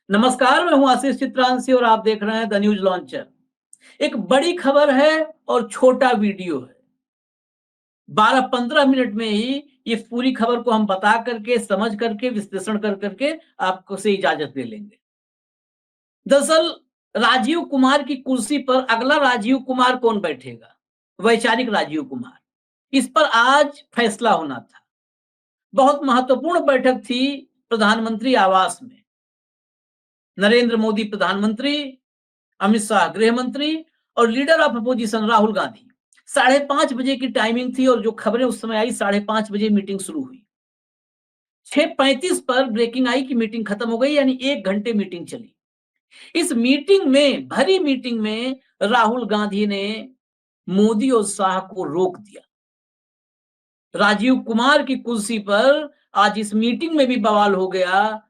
नमस्कार, मैं हूं आशीष चित्रांशी और आप देख रहे हैं द न्यूज लॉन्चर। एक बड़ी खबर है और छोटा वीडियो है। 12-15 मिनट में ही ये पूरी खबर को हम बता करके, समझ करके, विश्लेषण कर करके आपको से इजाजत ले लेंगे। दरअसल राजीव कुमार की कुर्सी पर अगला राजीव कुमार कौन बैठेगा? वैचारिक राजीव कुमार। इस पर आज फैसला होना था। बहुत महत्वपूर्ण बैठक थी प्रधानमंत्री आवास में। नरेंद्र मोदी प्रधानमंत्री, अमित शाह गृह मंत्री और leader of opposition Rahul Gandhi. 5:30 बजे की टाइमिंग थी और जो खबरें उस समय आई 5:30 बजे मीटिंग शुरू हुई। 6:35 पर ब्रेकिंग आई कि मीटिंग खत्म हो गई, यानी 1 घंटे मीटिंग चली। इस मीटिंग में, भरी मीटिंग में राहुल गांधी ने मोदी और शाह को रोक दिया। राजीव कुमार की कुर्सी पर आज इस मीटिंग में भी बवाल हो गया।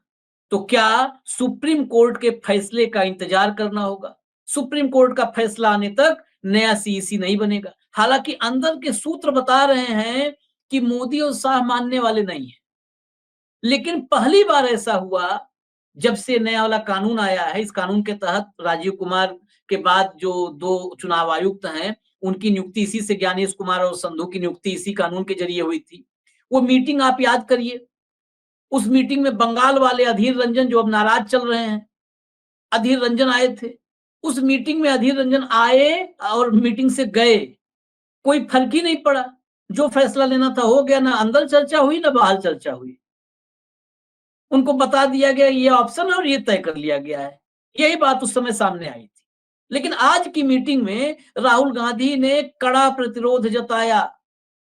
तो क्या सुप्रीम कोर्ट के फैसले का इंतजार करना होगा? सुप्रीम कोर्ट का फैसला आने तक नया सीईसी नहीं बनेगा। हालांकि अंदर के सूत्र बता रहे हैं कि मोदी और शाह मानने वाले नहीं है। लेकिन पहली बार ऐसा हुआ जब से नया वाला कानून आया है। इस कानून के तहत राजीव कुमार के बाद जो 2 चुनाव आयुक्त हैं, उनकी नियुक्ति इसी से, ज्ञानेश कुमार और संधू की नियुक्ति इसी कानून के जरिए हुई थी। वो मीटिंग आप याद करिए। उस मीटिंग में बंगाल वाले अधीर रंजन, जो अब नाराज चल रहे हैं, अधीर रंजन आए थे। उस मीटिंग में अधीर रंजन आए और मीटिंग से गए। कोई फर्क ही नहीं पड़ा। जो फैसला लेना था हो गया। ना अंदर चर्चा हुई, ना बाहर चर्चा हुई। उनको बता दिया गया ये ऑप्शन है और ये तय कर लिया गया है। यही बात उस समय सामने आई थी। लेकिन आज की मीटिंग में राहुल गांधी ने कड़ा प्रतिरोध जताया।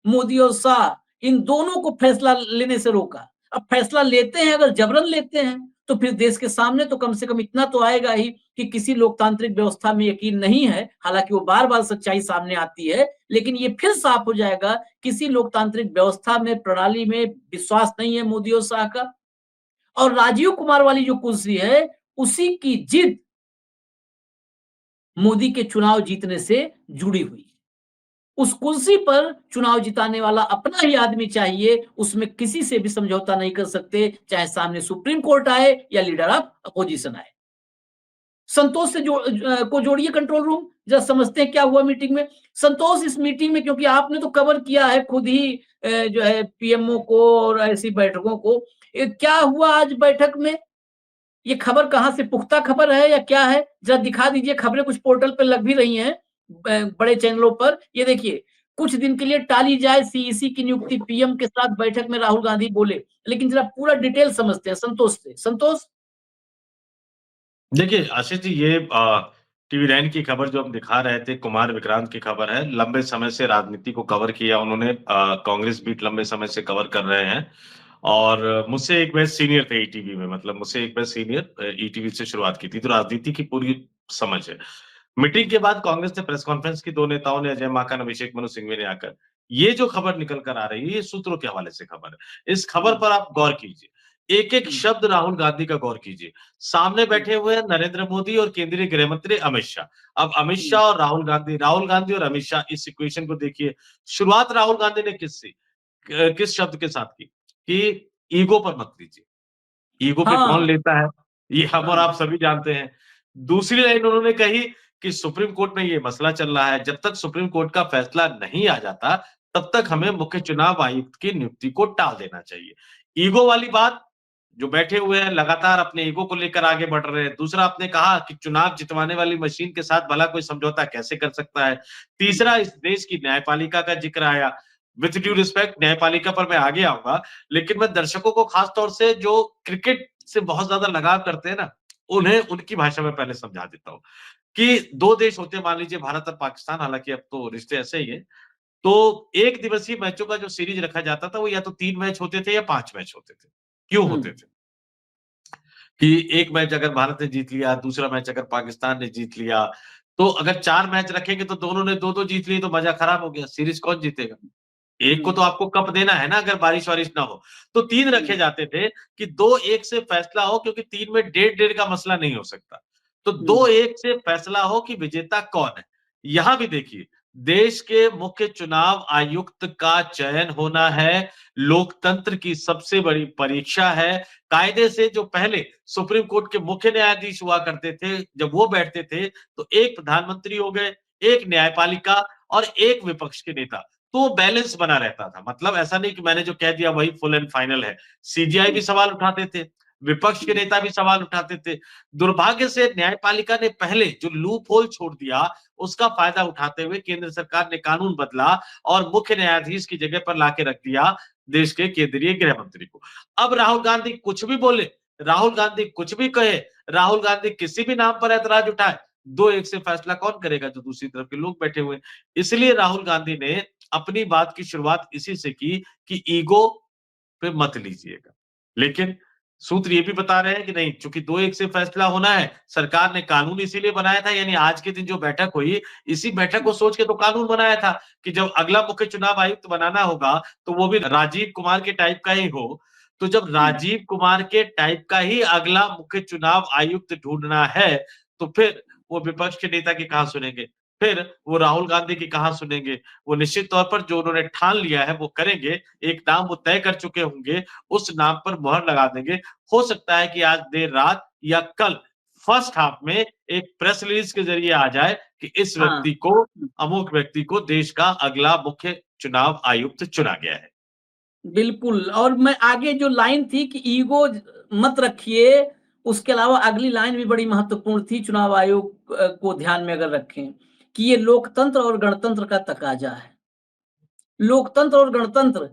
मोदी और शाह, इन दोनों को फैसला लेने से रोका। अब फैसला लेते हैं, अगर जबरन लेते हैं, तो फिर देश के सामने तो कम से कम इतना तो आएगा ही कि किसी लोकतांत्रिक व्यवस्था में यकीन नहीं है। हालांकि वो बार बार सच्चाई सामने आती है, लेकिन ये फिर साफ हो जाएगा किसी लोकतांत्रिक व्यवस्था में, प्रणाली में विश्वास नहीं है मोदी और शाह का। और राजीव कुमार वाली जो कुर्सी है, उसी की जिद मोदी के चुनाव जीतने से जुड़ी हुई है। उस कुर्सी पर चुनाव जिताने वाला अपना ही आदमी चाहिए। उसमें किसी से भी समझौता नहीं कर सकते, चाहे सामने सुप्रीम कोर्ट आए या लीडर ऑफ अपोजिशन आए। संतोष से को जोड़िए कंट्रोल रूम, जरा समझते हैं क्या हुआ मीटिंग में। संतोष, इस मीटिंग में, क्योंकि आपने तो कवर किया है खुद ही जो है पीएमओ को और ऐसी बैठकों को, क्या हुआ आज बैठक में? ये खबर कहाँ से, पुख्ता खबर है या क्या है? जरा दिखा दीजिए। खबरें कुछ पोर्टल पे लग भी रही हैं, बड़े चैनलों पर। ये देखिए, कुछ दिन के लिए टाली जाए सीईसी की नियुक्ति, पीएम के साथ बैठक में राहुल गांधी बोले। लेकिन जरा पूरा डिटेल समझते हैं संतोष से। संतोष। देखिए आशीष जी, ये टीवी 9 की खबर जो हम दिखा रहे थे, कुमार विक्रांत की खबर है। लंबे समय से राजनीति को कवर किया उन्होंने, कांग्रेस बीट लंबे समय से कवर कर रहे हैं। और मुझसे एक बैच सीनियर थे ईटीवी में, मतलब मुझसे एक बैच सीनियर ईटीवी से शुरुआत की थी, तो राजनीति की पूरी समझ है। मीटिंग के बाद कांग्रेस ने प्रेस कॉन्फ्रेंस की, दो नेताओं ने, अजय माकन, अभिषेक मनु सिंघवी ने आकर ये जो खबर निकल कर आ रही है, ये सूत्रों के हवाले से खबर है। इस खबर पर आप गौर कीजिए, एक एक शब्द राहुल गांधी का गौर कीजिए। सामने बैठे हुए हैं नरेंद्र मोदी और केंद्रीय गृह मंत्री अमित शाह। अब अमित शाह और राहुल गांधी और अमित शाह, इस इक्वेशन को देखिए। शुरुआत राहुल गांधी ने किस शब्द के साथ की कि ईगो पर मत लीजिए। ईगो पे कौन हाँ। लेता है, ये हम और हाँ। आप सभी जानते हैं। दूसरी लाइन उन्होंने कही कि सुप्रीम कोर्ट में ये मसला चल रहा है, जब तक सुप्रीम कोर्ट का फैसला नहीं आ जाता, तब तक हमें मुख्य चुनाव आयुक्त की नियुक्ति को टाल देना चाहिए। ईगो वाली बात, जो बैठे हुए हैं लगातार अपने ईगो को लेकर आगे बढ़ रहे हैं। दूसरा, आपने कहा कि चुनाव जितवाने वाली मशीन के साथ भला कोई समझौता कैसे कर सकता है। तीसरा, इस देश की न्यायपालिका का जिक्र आया। विथ ड्यू रिस्पेक्ट, न्यायपालिका पर मैं आगे आऊंगा, लेकिन मैं दर्शकों को खास तौर से जो क्रिकेट से बहुत ज्यादा लगाव करते हैं ना, उन्हें उनकी भाषा में पहले समझा देता हूँ कि दो देश होते हैं, मान लीजिए भारत और पाकिस्तान, हालांकि अब तो रिश्ते ऐसे ही है। तो एक दिवसीय मैचों का जो सीरीज रखा जाता था, वो या तो 3 मैच होते थे या 5 मैच होते थे। क्यों होते थे? कि एक मैच अगर भारत ने जीत लिया, दूसरा मैच अगर पाकिस्तान ने जीत लिया, तो अगर 4 मैच रखेंगे तो दोनों ने दो दो जीत लिए, तो मजा खराब हो गया, सीरीज कौन जीतेगा? एक को तो आपको कप देना है ना, अगर बारिश वारिश ना हो। तो 3 रखे जाते थे कि 2-1 से फैसला हो, क्योंकि 3 में 1.5-1.5 का मसला नहीं हो सकता। तो 2-1 से फैसला हो कि विजेता कौन है। यहां भी देखिए, देश के मुख्य चुनाव आयुक्त का चयन होना है, लोकतंत्र की सबसे बड़ी परीक्षा है। कायदे से जो पहले सुप्रीम कोर्ट के मुख्य न्यायाधीश हुआ करते थे, जब वो बैठते थे, तो एक प्रधानमंत्री हो गए, एक न्यायपालिका और एक विपक्ष के नेता। तो बैलेंस बना रहता था। मतलब ऐसा नहीं कि मैंने जो कह दिया वही फुल एंड फाइनल है। सीजेआई भी सवाल उठाते थे, विपक्ष के नेता भी सवाल उठाते थे। दुर्भाग्य से न्यायपालिका ने पहले जो लूप होल छोड़ दिया, उसका फायदा उठाते हुए केंद्र सरकार ने कानून बदला और मुख्य न्यायाधीश की जगह पर लाके रख दिया देश के केंद्रीय गृह मंत्री को। अब राहुल गांधी कुछ भी बोले, राहुल गांधी कुछ भी कहे, राहुल गांधी किसी भी नाम पर ऐतराज उठाए, 2-1 से फैसला कौन करेगा जो दूसरी तरफ के लोग बैठे हुए। इसलिए राहुल गांधी ने अपनी बात की शुरुआत इसी से की कि ईगो पे मत लीजिएगा। लेकिन सूत्र ये भी बता रहे हैं कि नहीं, चूंकि 2-1 से फैसला होना है, सरकार ने कानून इसीलिए बनाया था, यानी आज के दिन जो बैठक हुई, इसी बैठक को सोच के तो कानून बनाया था कि जब अगला मुख्य चुनाव आयुक्त बनाना होगा, तो वो भी राजीव कुमार के टाइप का ही हो। तो जब राजीव कुमार के टाइप का ही अगला मुख्य चुनाव आयुक्त ढूंढना है, तो फिर वो विपक्ष के नेता की कहां सुनेंगे? फिर वो राहुल गांधी की कहां सुनेंगे? वो निश्चित तौर पर जो उन्होंने ठान लिया है वो करेंगे। एक नाम वो तय कर चुके होंगे, उस नाम पर मुहर लगा देंगे। हो सकता है कि आज देर रात या कल फर्स्ट हाफ में एक प्रेस रिलीज के जरिए आ जाए कि इस हाँ, व्यक्ति को, अमुक व्यक्ति को देश का अगला मुख्य चुनाव आयुक्त चुना गया है। बिल्कुल। और मैं आगे जो लाइन थी कि ईगो मत रखिए, उसके अलावा अगली लाइन भी बड़ी महत्वपूर्ण थी, चुनाव आयोग को ध्यान में अगर रखें कि ये लोकतंत्र और गणतंत्र का तकाजा है। लोकतंत्र और गणतंत्र,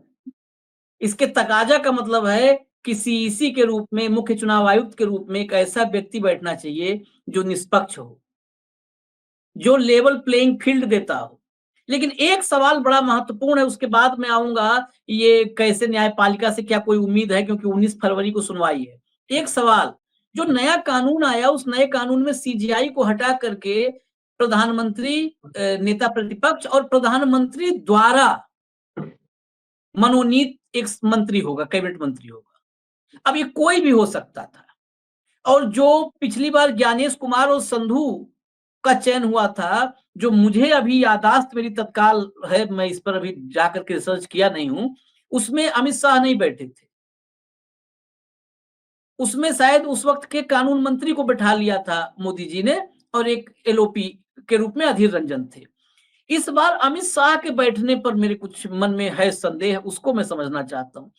इसके तकाजा का मतलब है कि सीईसी के रूप में, मुख्य चुनाव आयुक्त के रूप में एक ऐसा व्यक्ति बैठना चाहिए जो निष्पक्ष हो, जो लेवल प्लेइंग फील्ड देता हो। लेकिन एक सवाल बड़ा महत्वपूर्ण है, उसके बाद मैं आऊंगा, ये कैसे न्यायपालिका से क्या कोई उम्मीद है, क्योंकि 19 फरवरी को सुनवाई है। एक सवाल, जो नया कानून आया, उस नए कानून में सीजीआई को हटा करके प्रधानमंत्री, नेता प्रतिपक्ष और प्रधानमंत्री द्वारा मनोनीत एक मंत्री होगा, कैबिनेट मंत्री होगा। अब ये कोई भी हो सकता था। और जो पिछली बार ज्ञानेश कुमार और संधू का चयन हुआ था, जो मुझे अभी यादाश्त मेरी तत्काल है, मैं इस पर अभी जाकर के रिसर्च किया नहीं हूं, उसमें अमित शाह नहीं बैठे थे। उसमें शायद उस वक्त के कानून मंत्री को बैठा लिया था मोदी जी ने, और एक एलओपी के रूप में अधीर रंजन थे। इस बार अमित शाह के बैठने पर मेरे कुछ मन में है संदेह, उसको मैं समझना चाहता हूँ।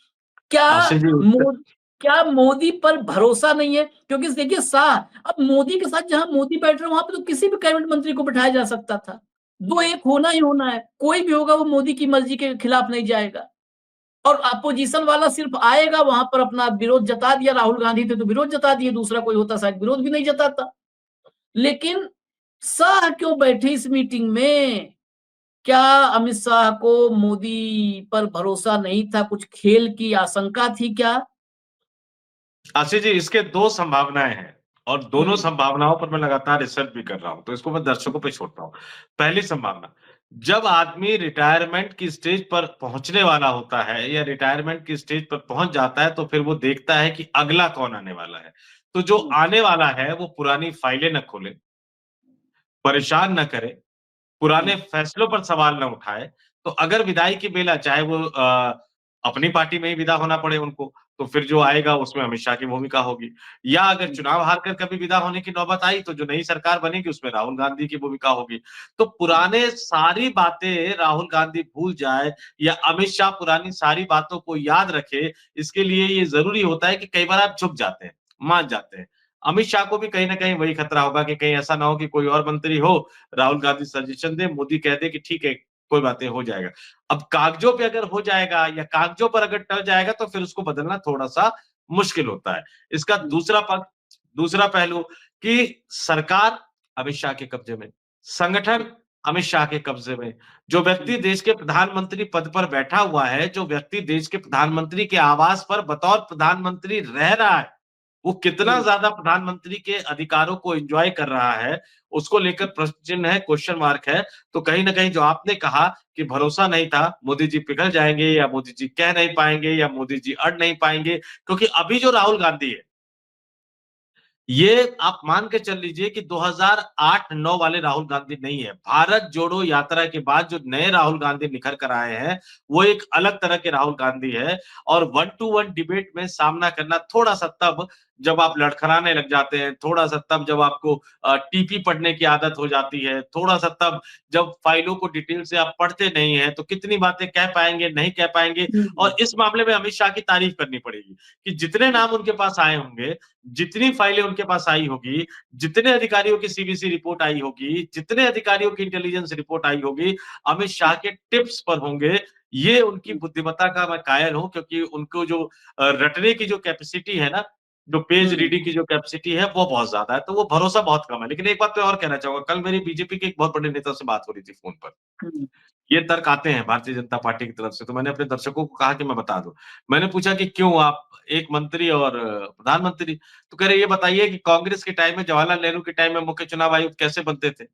क्या आशीष जी, क्या मोदी पर भरोसा नहीं है? क्योंकि देखिए, शाह, अब मोदी के साथ जहां मोदी बैठ रहे वहां पे तो किसी भी कैबिनेट मंत्री को बिठाया जा सकता था। दो एक होना ही होना है, कोई भी होगा वो मोदी की मर्जी के खिलाफ नहीं जाएगा। और अपोजिशन वाला सिर्फ आएगा वहां पर, अपना विरोध जता दिया, राहुल गांधी थे तो विरोध जता दिए, दूसरा कोई होता शायद विरोध भी नहीं जताता। लेकिन शाह क्यों बैठे इस मीटिंग में? क्या अमित शाह को मोदी पर भरोसा नहीं था? कुछ खेल की आशंका थी क्या? आशीष जी, इसके 2 संभावनाएं हैं और दोनों हम्म। संभावनाओं पर मैं लगातार रिसर्च भी कर रहा हूं, तो इसको मैं दर्शकों पे छोड़ता हूं। पहली संभावना, जब आदमी रिटायरमेंट की स्टेज पर पहुंचने वाला होता है या रिटायरमेंट की स्टेज पर पहुंच जाता है, तो फिर वो देखता है कि अगला कौन आने वाला है। तो जो आने वाला है वो पुरानी फाइलें न खोले, परेशान न करे, पुराने फैसलों पर सवाल न उठाए। तो अगर विदाई की बेला, चाहे वो अपनी पार्टी में ही विदा होना पड़े उनको, तो फिर जो आएगा उसमें अमित शाह की भूमिका होगी। या अगर चुनाव हार कर कभी विदा होने की नौबत आई, तो जो नई सरकार बनेगी उसमें राहुल गांधी की भूमिका होगी। तो पुराने सारी बातें राहुल गांधी भूल जाए या अमित शाह पुरानी सारी बातों को याद रखे, इसके लिए ये जरूरी होता है कि कई बार आप झुक जाते हैं, मान जाते हैं। अमित शाह को भी कहीं ना कहीं वही खतरा होगा कि कहीं ऐसा ना हो कि कोई और मंत्री हो, राहुल गांधी सजेशन दे, मोदी कह दे कि ठीक है, कोई बातें हो जाएगा। अब कागजों पे अगर हो जाएगा या कागजों पर अगर टल जाएगा, तो फिर उसको बदलना थोड़ा-सा मुश्किल होता है। इसका दूसरा पक्ष, दूसरा पहलू कि सरकार अमित शाह के कब्जे में, संगठन अमित शाह के कब्जे में। जो व्यक्ति देश के प्रधानमंत्री पद पर बैठा हुआ है, जो व्यक्ति देश के प्रधानमंत्री के आवास पर बतौर प्रधानमंत्री रह रहा है, वो कितना ज्यादा प्रधानमंत्री के अधिकारों को एंजॉय कर रहा है, उसको लेकर प्रश्न चिन्ह है, क्वेश्चन मार्क है। तो कहीं ना कहीं जो आपने कहा कि भरोसा नहीं था, मोदी जी पिघल जाएंगे या मोदी जी कह नहीं पाएंगे या मोदी जी अड़ नहीं पाएंगे, क्योंकि अभी जो राहुल गांधी है, ये आप मान के चल लीजिए कि 2008-9 वाले राहुल गांधी नहीं है। भारत जोड़ो यात्रा के बाद जो नए राहुल गांधी निखर कर आए हैं, वो एक अलग तरह के राहुल गांधी है और 1 टू 1 डिबेट में सामना करना थोड़ा-सा तब जब आप लड़खड़ाने लग जाते हैं, थोड़ा-सा तब जब आपको टीपी पढ़ने की आदत हो जाती है, थोड़ा-सा तब जब फाइलों को डिटेल से आप पढ़ते नहीं हैं, तो कितनी बातें कह पाएँगे, नहीं कह पाएँगे और इस मामले में अमित शाह की तारीफ करनी पड़ेगी कि जितने नाम उनके पास आए होंगे, जितनी फाइलें उनके पास आई होगी, जितने अधिकारियों की सीवीसी रिपोर्ट आई होगी, जितने अधिकारियों की इंटेलिजेंस रिपोर्ट आई होगी, अमित शाह के टिप्स पर होंगे। ये उनकी बुद्धिमत्ता का मैं कायल हूँ क्योंकि उनको जो रटने की जो कैपेसिटी है ना, जो पेज रीडिंग की जो कैपेसिटी है वो बहुत ज़्यादा है, तो वो भरोसा बहुत कम है। लेकिन एक बात मैं और कहना चाहूँगा, कल मेरी बीजेपी के एक बहुत बड़े नेता से बात हो रही थी फ़ोन पर। ये तर्क आते हैं भारतीय जनता पार्टी की तरफ से, तो मैंने अपने दर्शकों को कहा कि मैं बता दूं। मैंने पूछा कि क्यों आप एक मंत्री और प्रधानमंत्री, तो कह रहे ये बताइए कि कांग्रेस के टाइम में, जवाहरलाल नेहरू के टाइम में मुख्य चुनाव आयुक्त कैसे बनते थे?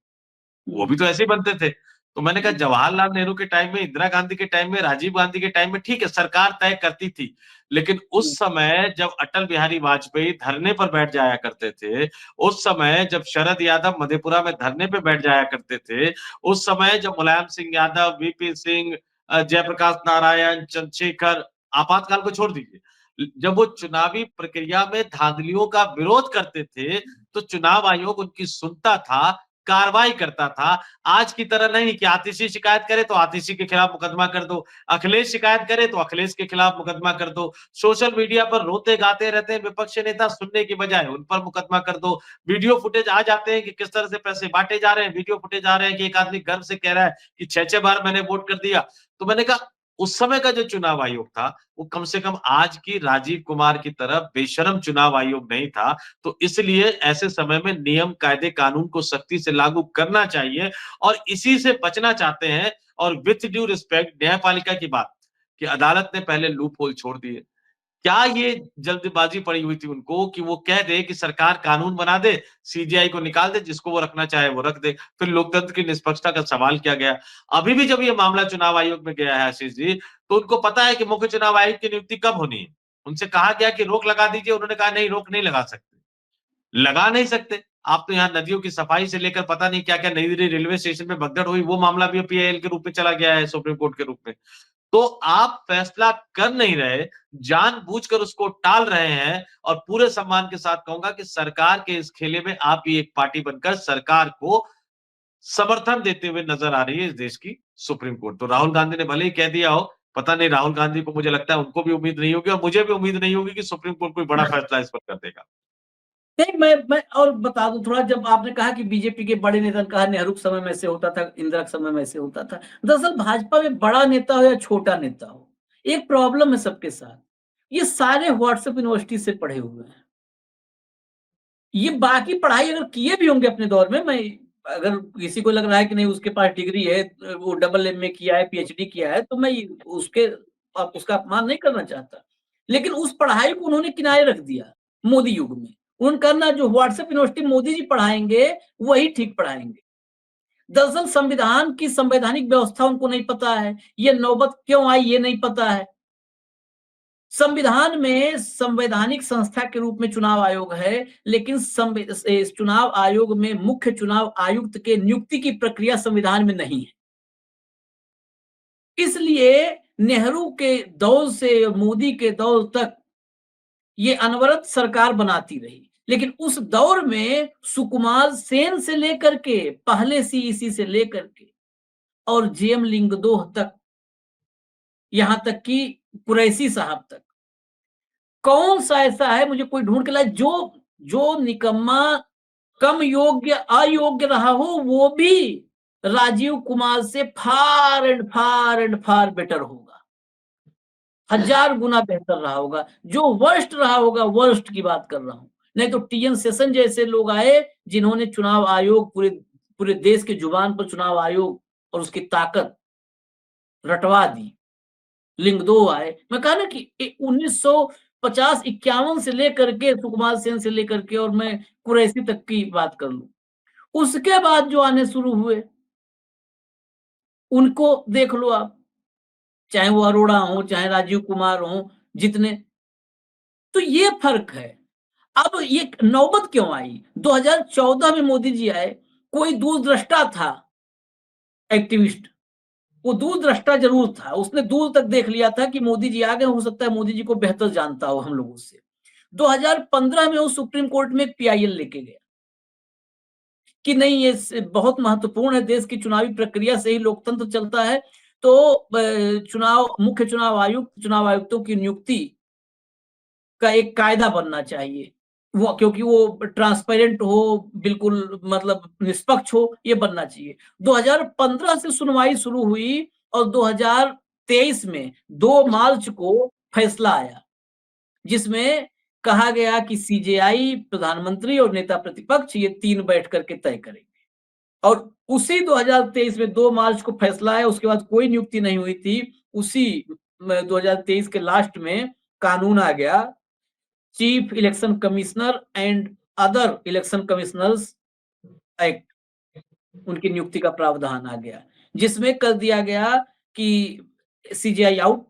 वो भी तो ऐसे ही बनते थे। तो मैंने कहा जवाहरलाल नेहरू के टाइम में, इंदिरा गांधी के टाइम में, राजीव गांधी के टाइम में ठीक है सरकार तय करती थी। लेकिन उस समय जब अटल बिहारी वाजपेयी धरने पर बैठ जाया करते थे, उस समय जब शरद यादव मधेपुरा में धरने पे बैठ जाया करते थे, उस समय जब मुलायम सिंह यादव, वीपी सिंह, जयप्रकाश नारायण, चंद्रशेखर, आपातकाल को छोड़ दीजिए। जब वो चुनावी प्रक्रिया में धांधलियों का विरोध करते थे, तो चुनाव आयोग उनकी सुनता था, कार्रवाई करता था। आज की तरह नहीं कि आतिशी शिकायत करे तो आतिशी के खिलाफ मुकदमा कर दो, अखिलेश शिकायत करे तो अखिलेश के खिलाफ मुकदमा कर दो, सोशल मीडिया पर रोते गाते रहते हैं विपक्ष नेता, सुनने की बजाय उन पर मुकदमा कर दो। वीडियो फुटेज आ जाते हैं कि किस तरह से पैसे बांटे जा रहे हैं, वीडियो फुटेज आ रहे हैं कि एक आदमी गर्व से कह रहा है कि 6-6 बार मैंने वोट कर दिया। तो मैंने कहा उस समय का जो चुनाव आयोग था, वो कम से कम आज की राजीव कुमार की तरह बेशर्म चुनाव आयोग नहीं था। तो इसलिए ऐसे समय में नियम, कायदे, कानून को सख्ती से लागू करना चाहिए और इसी से बचना चाहते हैं। और विथ ड्यू रिस्पेक्ट न्यायपालिका की बात कि अदालत ने पहले लूप होल छोड़ दिए। क्या ये जल्दबाजी पड़ी हुई थी उनको कि वो कह दे कि सरकार कानून बना दे, सीजेआई को निकाल दे, जिसको वो रखना चाहे वो रख दे, फिर लोकतंत्र की निष्पक्षता का सवाल किया गया। अभी भी जब ये मामला चुनाव आयोग में गया है आशीष जी, तो उनको पता है कि मुख्य चुनाव आयुक्त की नियुक्ति कब होनी है। उनसे कहा गया कि रोक लगा दीजिए, उन्होंने कहा नहीं रोक नहीं लगा सकते। लगा नहीं सकते। आप तो यहाँ नदियों की सफाई से लेकर पता नहीं क्या-क्या नई दिल्ली रेलवे स्टेशन पे भगदड़ हुई, वो मामला भी पीआईएल के रूप में चला गया है सुप्रीम कोर्ट के रूप में। तो आप फैसला कर नहीं रहे, जानबूझकर उसको टाल रहे हैं और पूरे सम्मान के साथ कहूँगा कि सरकार के इस खेले में आप भी एक पार्टी बनकर सरकार को समर्थन देते हुए नजर आ रही है इस देश की सुप्रीम कोर्ट। तो राहुल गांधी ने भले ही कह दिया हो, पता नहीं राहुल गांधी को मुझे लगता है उनको भी उम्मीद नहीं होगी और मुझे भी उम्मीद नहीं होगी कि सुप्रीम कोर्ट कोई बड़ा फैसला इस पर कर देगा। नहीं, मैं और बता दूं थोड़ा, जब आपने कहा कि बीजेपी के बड़े नेता ने कहा नेहरू के समय में ऐसे होता था, इंदिरा के समय में ऐसे होता था। दरअसल भाजपा में बड़ा नेता हो या छोटा नेता हो, एक प्रॉब्लम है सबके साथ, ये सारे व्हाट्सएप यूनिवर्सिटी से पढ़े हुए हैं। ये बाकी पढ़ाई अगर किए भी होंगे अपने दौर में, मैं अगर किसी को लग रहा है कि नहीं उसके पास डिग्री है, वो डबल एमए किया है, पीएचडी किया है, तो मैं उसके उसका अपमान नहीं करना चाहता। लेकिन उस पढ़ाई को उन्होंने किनारे रख दिया मोदी युग में। उनका ना जो व्हाट्सएप यूनिवर्सिटी मोदी जी पढ़ाएंगे, वही ठीक पढ़ाएंगे। दरअसल संविधान की संवैधानिक व्यवस्था उनको नहीं पता है, ये नौबत क्यों आई ये नहीं पता है। संविधान में संवैधानिक संस्था के रूप में चुनाव आयोग है, लेकिन इस चुनाव आयोग में मुख्य चुनाव आयुक्त के नियुक्ति की प्रक्रिया संविधान में नहीं है। इसलिए नेहरू के दौर से मोदी के दौर तक ये अनवरत सरकार बनाती रही। लेकिन उस दौर में सुकुमार सेन से लेकर के, पहले सीईसी से लेकर के और जेएम लिंगदोह तक, यहां तक कि कुरैशी साहब तक, कौन सा ऐसा है मुझे कोई ढूंढ के लाए जो जो निकम्मा, कम योग्य, अयोग्य रहा हो, वो भी राजीव कुमार से far and far and far better होगा, 1000 गुना बेहतर रहा होगा। जो वर्स्ट रहा होगा, वर्स्ट की बात कर रहा हूं। नहीं तो टीएन सेशन जैसे लोग आए, जिन्होंने चुनाव आयोग, पूरे पूरे देश के जुबान पर चुनाव आयोग और उसकी ताकत रटवा दी। लिंगदो आए, मैं कहा ना कि 1950-51 से लेकर के, सुकुमार सेन से लेकर के, और मैं कुरैशी तक की बात कर लूं, उसके बाद जो आने शुरू हुए, उनको देख लो आप, चाहे वो अरोड़ा हो, चाहे राजीव कुमार हो, जितने, तो ये फर्क है। अब ये नौबत क्यों आई? 2014 में मोदी जी आए, कोई दूरदृष्टा था एक्टिविस्ट, वो दूरदृष्टा जरूर था, उसने दूर तक देख लिया था कि मोदी जी आ गए, हो सकता है मोदी जी को बेहतर जानता हो हम लोगों से। 2015 में वो सुप्रीम कोर्ट में एक पीआईएल लेके गया कि नहीं, ये बहुत महत्वपूर्ण है, देश की चुनावी प्रक्रिया से ही लोकतंत्र चलता है, तो मुख्य चुनाव आयुक्त, चुनाव आयुक्तों की नियुक्ति का एक कायदा बनना चाहिए, वो क्योंकि वो ट्रांसपेरेंट हो, बिल्कुल मतलब निष्पक्ष हो, ये बनना चाहिए। 2015 से सुनवाई शुरू हुई और 2023 में 2 मार्च को फैसला आया, जिसमें कहा गया कि सीजेआई, प्रधानमंत्री और नेता प्रतिपक्ष ये 3 बैठ करके तय करेंगे। और उसी 2023 में 2 मार्च को फैसला आया, उसके बाद कोई नियुक्ति नहीं हुई थी। उसी 2023 के लास्ट में कानून आ गया, chief election commissioner and other election commissioners act, उनकी नियुक्ति का प्रावधान आ गया, जिसमें कर दिया गया कि सीजेआई आउट,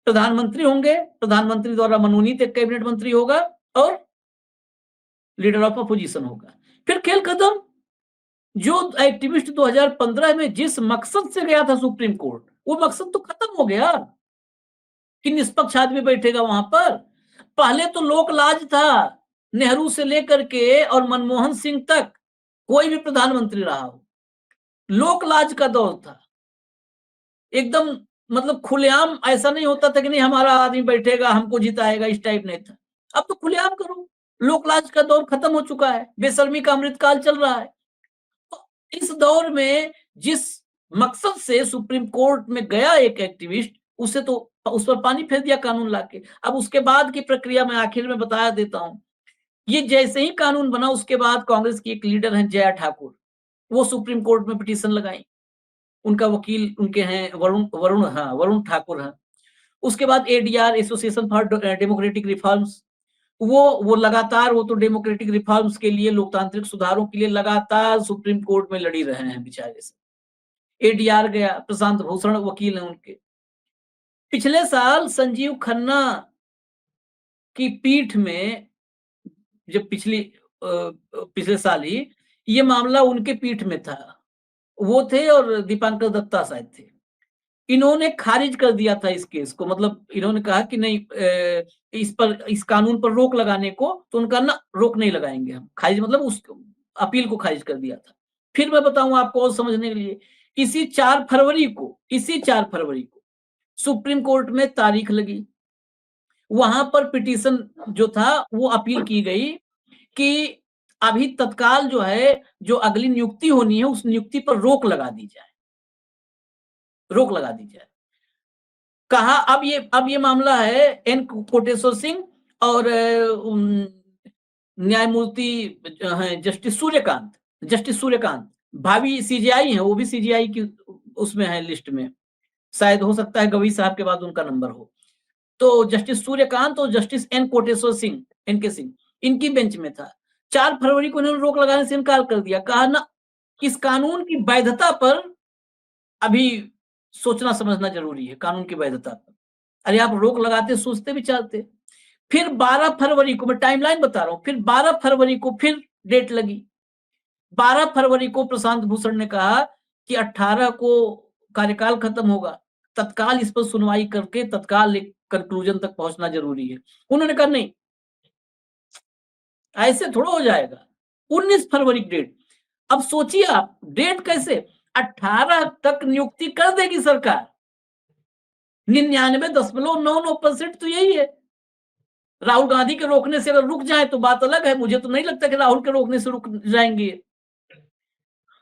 प्रधानमंत्री होंगे, प्रधानमंत्री द्वारा मनोनीत एक कैबिनेट मंत्री होगा और लीडर ऑफ अपोजिशन होगा। फिर खेल खत्म। जो एक्टिविस्ट 2015 में जिस मकसद से गया था सुप्रीम कोर्ट, वो मकसद तो खत्म हो गया कि निष्पक्ष आदमी बैठेगा वहां पर। पहले तो लोक लाज था, नेहरू से लेकर के और मनमोहन सिंह तक कोई भी प्रधानमंत्री रहा हो, लोक लाज का दौर था एकदम, मतलब खुलेआम ऐसा नहीं होता था कि नहीं हमारा आदमी बैठेगा हमको जिताएगा, इस टाइप नहीं था। अब तो खुलेआम करो, लोकलाज का दौर खत्म हो चुका है, बेशर्मी का अमृतकाल चल रहा है। तो इस दौर में जिस मकसद से सुप्रीम कोर्ट में गया एक एक्टिविस्ट, उसे तो उस पर पानी फेर दिया कानून लाके। अब उसके बाद की प्रक्रिया में आखिर में बता देता हूं। ये जैसे ही कानून बना, उसके बाद कांग्रेस की एक लीडर है जया ठाकुर, वो सुप्रीम कोर्ट में पिटीशन लगाई, उनका वकील उनके हैं वरुण वरुण हाँ वरुण ठाकुर हैं। उसके बाद ADR, association for democratic reforms, वो लगातार, वो तो डेमोक्रेटिक रिफॉर्म्स के लिए, लोकतांत्रिक सुधारों के लिए लगातार सुप्रीम कोर्ट में लड़ी रहे हैं बेचारे से। एडीआर गया, प्रशांत भूषण वकील हैं उनके। पिछले साल संजीव खन्ना की पीठ में, जब पिछले साल ही ये मामला उनके पीठ में था, वो थे और दीपांकर दत्ता शायद थे, इन्होंने खारिज कर दिया था इस केस को। मतलब इन्होंने कहा कि नहीं, इस कानून पर रोक लगाने को, तो उनका ना रोक नहीं लगाएंगे हम, खारिज मतलब उस अपील को खारिज कर दिया था। फिर मैं बताऊं आपको और समझने के लिए, इसी 4 फरवरी को सुप्रीम कोर्ट में तारीख लगी, वहां पर पिटीशन जो था वो अपील की गई कि अभी तत्काल जो है, जो अगली नियुक्ति होनी है, उस नियुक्ति पर रोक लगा दी जाए, रोक लगा दी जाए। कहा अब ये मामला है एन कोटेश्वर सिंह और न्यायमूर्ति हैं जस्टिस सूर्यकांत, भावी सीजीआई हैं, वो भी सीजीआई की उसमें है लिस्ट में, शायद हो सकता है गवई साहब के बाद उनका नंबर हो। तो जस्टिस सूर्यकांत और justice N Kotiswar Singh, NK Singh, इनकी बेंच में था। 4 फरवरी को इन्होंने रोक लगाने से इनकार कर दिया, कहा ना इस कानून की वैधता पर अभी सोचना समझना जरूरी है, कानून की वैधता पर। अरे आप रोक लगाते, सोचते विचारते। फिर 12 फरवरी को, मैं टाइमलाइन बता रहा हूं, फिर 12 फरवरी को फिर डेट लगी। 12 फरवरी को प्रशांत भूषण ने कहा कि 18 को कार्यकाल खत्म होगा, तत्काल इस पर सुनवाई करके तत्काल एक कंक्लूजन तक पहुंचना जरूरी है। उन्होंने कहा नहीं, ऐसे थोड़ा हो जाएगा। 19 फरवरी डेट। अब सोचिए आप, डेट कैसे, 18 तक नियुक्ति कर देगी सरकार। 99.99% तो यही है। राहुल गांधी के रोकने से अगर रुक जाए तो बात अलग है, मुझे तो नहीं लगता कि राहुल के रोकने से रुक जाएंगे।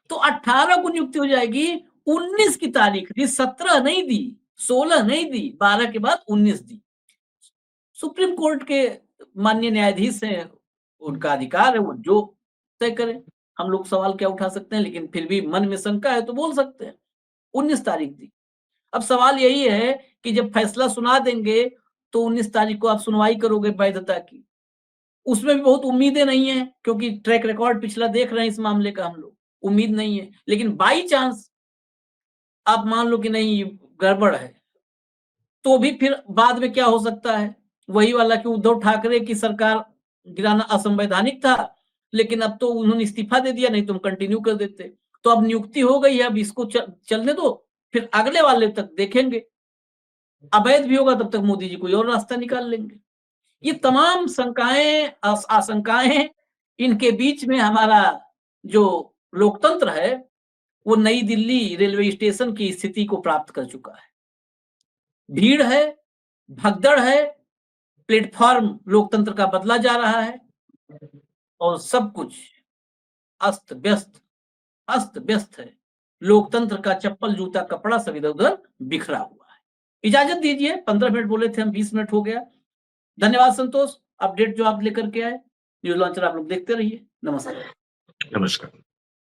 तो 18 को नियुक्ति हो जाएगी, 19 की तारीख दी, 17 नहीं दी, 16 नहीं दी, 12 के बाद 19 दी। सुप्रीम कोर्ट के माननीय न्यायाधीश हैं, उनका अधिकार है, वो जो तय करें, हम लोग सवाल क्या उठा सकते हैं, लेकिन फिर भी मन में शंका है तो बोल सकते हैं। 19 तारीख दी। अब सवाल यही है कि जब फैसला सुना देंगे तो 19 तारीख को आप सुनवाई करोगे वैधता की, उसमें भी बहुत उम्मीदें नहीं है, क्योंकि ट्रैक रिकॉर्ड पिछला देख रहे हैं इस मामले का हम लोग, उम्मीद नहीं है। लेकिन बाई चांस आप मान लो कि नहीं गड़बड़ है, तो भी फिर बाद में क्या हो सकता है, वही वाला कि उद्धव ठाकरे की सरकार गिराना असंवैधानिक था, लेकिन अब तो उन्होंने इस्तीफा दे दिया, नहीं तो हम कंटिन्यू कर देते। तो अब नियुक्ति हो गई है, अब इसको चलने दो, फिर अगले वाले तक देखेंगे। अवैध भी होगा तब तक मोदी जी कोई और रास्ता निकाल लेंगे। ये तमाम शंकाएं, आशंकाएं, इनके बीच में हमारा जो लोकतंत्र है वो नई दिल्ली रेलवे स्टेशन की स्थिति को प्राप्त कर चुका है। भीड़ है, भगदड़ है, प्लेटफॉर्म लोकतंत्र का बदला जा रहा है और सब कुछ अस्त व्यस्त, अस्त व्यस्त है। लोकतंत्र का चप्पल जूता कपड़ा सब इधर उधर बिखरा हुआ है। इजाजत दीजिए, 15 मिनट बोले थे हम, 20 मिनट हो गया। धन्यवाद संतोष, अपडेट जो आप लेकर के आए। न्यूज लॉन्चर आप लोग देखते रहिए। नमस्कार। नमस्कार।